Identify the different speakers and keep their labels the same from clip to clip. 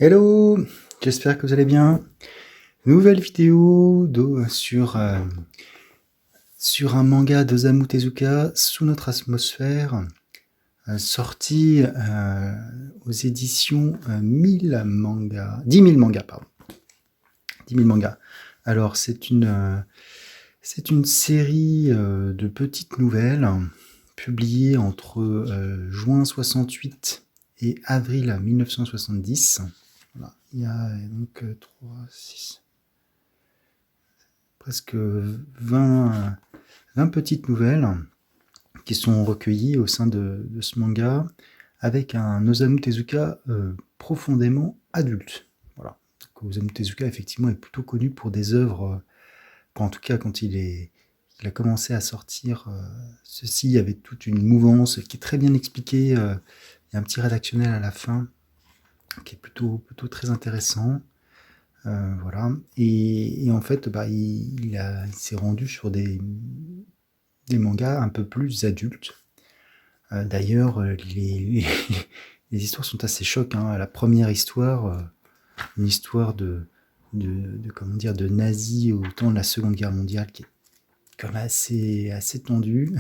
Speaker 1: Hello, j'espère que vous allez bien. Nouvelle vidéo sur un manga d'Osamu Tezuka, Sous notre atmosphère, sorti aux éditions 1000 mangas, 10 000 mangas, pardon. 10 000 mangas. Alors, c'est une série de petites nouvelles publiées entre juin 68 et avril 1970. Voilà. Il y a donc 3, 6, presque 20 petites nouvelles qui sont recueillies au sein de ce manga avec un Osamu Tezuka profondément adulte. Voilà. Donc, Osamu Tezuka, effectivement, est plutôt connu pour des œuvres, en tout cas quand il a commencé à sortir ceci, il y avait toute une mouvance qui est très bien expliquée. Il y a un petit rédactionnel à la fin qui est plutôt très intéressant. Voilà. Et en fait, il s'est rendu sur des mangas un peu plus adultes. D'ailleurs, les histoires sont assez chocs, hein. La première histoire, une histoire comment dire, de nazis au temps de la Seconde Guerre mondiale, qui est comme assez tendue.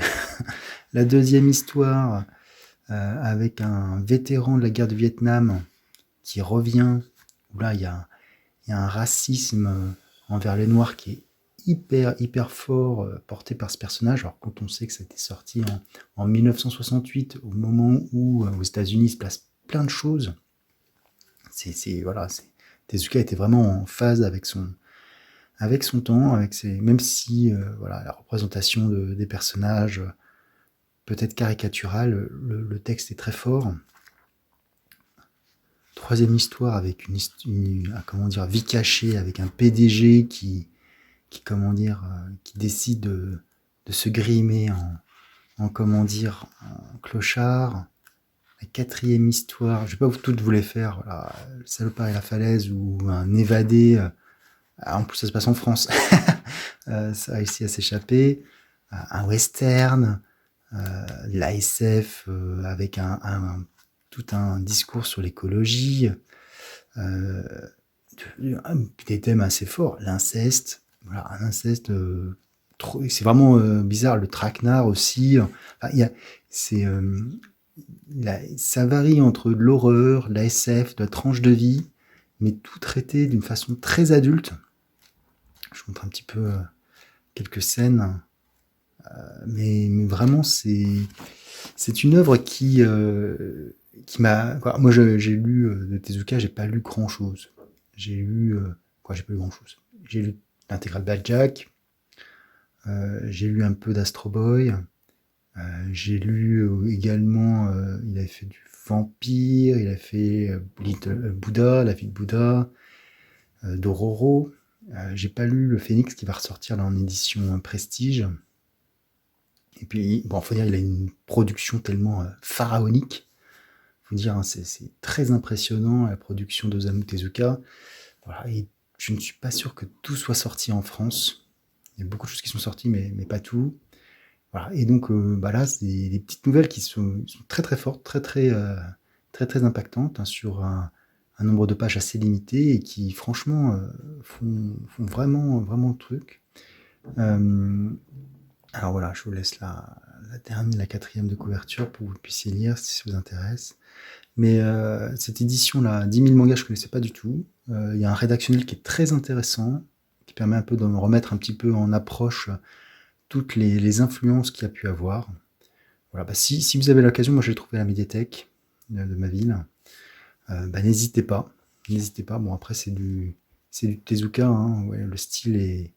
Speaker 1: La deuxième histoire, avec un vétéran de la guerre du Vietnam qui revient, où là, il y a un racisme envers les Noirs qui est hyper fort, porté par ce personnage. Alors quand on sait que ça a été sorti en 1968, au moment où aux États-Unis il se passe plein de choses, Tezuka était vraiment en phase avec son temps, même si la représentation des personnages peut-être caricaturale, le texte est très fort. Troisième histoire avec une vie cachée, avec un PDG qui décide de se grimer en clochard. La quatrième histoire, je ne vais pas toutes vous les faire, voilà, le salopard et la falaise, ou un évadé, en plus ça se passe en France, ça a réussi à s'échapper, un western, de la SF avec tout un discours sur l'écologie, des thèmes assez forts, l'inceste, voilà, un inceste, c'est vraiment bizarre, le traquenard aussi. Enfin, ça varie entre l'horreur, la SF, la tranche de vie, mais tout traité d'une façon très adulte. Je vous montre un petit peu quelques scènes, mais vraiment c'est une œuvre qui m'a... Moi j'ai lu de Tezuka, j'ai pas lu grand chose. J'ai lu... j'ai pas lu grand chose. J'ai lu l'intégrale Bad Jack, j'ai lu un peu d'Astro Boy, j'ai lu également, il avait fait du vampire, il a fait Bouddha, la vie de Bouddha, Dororo. J'ai pas lu le Phénix qui va ressortir là en édition Prestige. Et puis, bon, faut dire, il a une production tellement pharaonique. Faut dire, hein, c'est très impressionnant la production d'Osamu Tezuka. Voilà, et je ne suis pas sûr que tout soit sorti en France. Il y a beaucoup de choses qui sont sorties, mais pas tout. Voilà. Et donc là, c'est des petites nouvelles qui sont très fortes, très impactantes, hein, sur un nombre de pages assez limité et qui, franchement, font vraiment le truc. Alors voilà, je vous laisse la quatrième de couverture pour que vous puissiez lire si ça vous intéresse. Mais cette édition-là, 10 000 mangas, je ne connaissais pas du tout. Il y a un rédactionnel qui est très intéressant, qui permet un peu de me remettre un petit peu en approche toutes les influences qu'il y a pu avoir. Voilà, si vous avez l'occasion, moi je l'ai trouvé à la médiathèque de ma ville. N'hésitez pas. Bon, après c'est du Tezuka, hein, ouais, le style est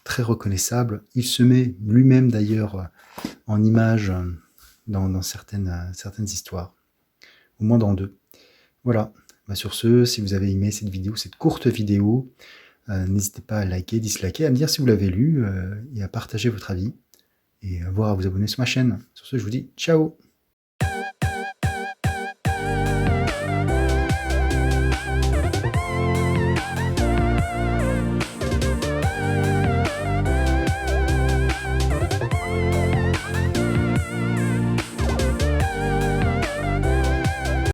Speaker 1: très reconnaissable. Il se met lui-même d'ailleurs en image dans certaines histoires, au moins dans 2. Voilà. Sur ce, si vous avez aimé cette courte vidéo, n'hésitez pas à liker, disliker, à me dire si vous l'avez lu et à partager votre avis et à vous abonner sur ma chaîne. Sur ce, je vous dis ciao.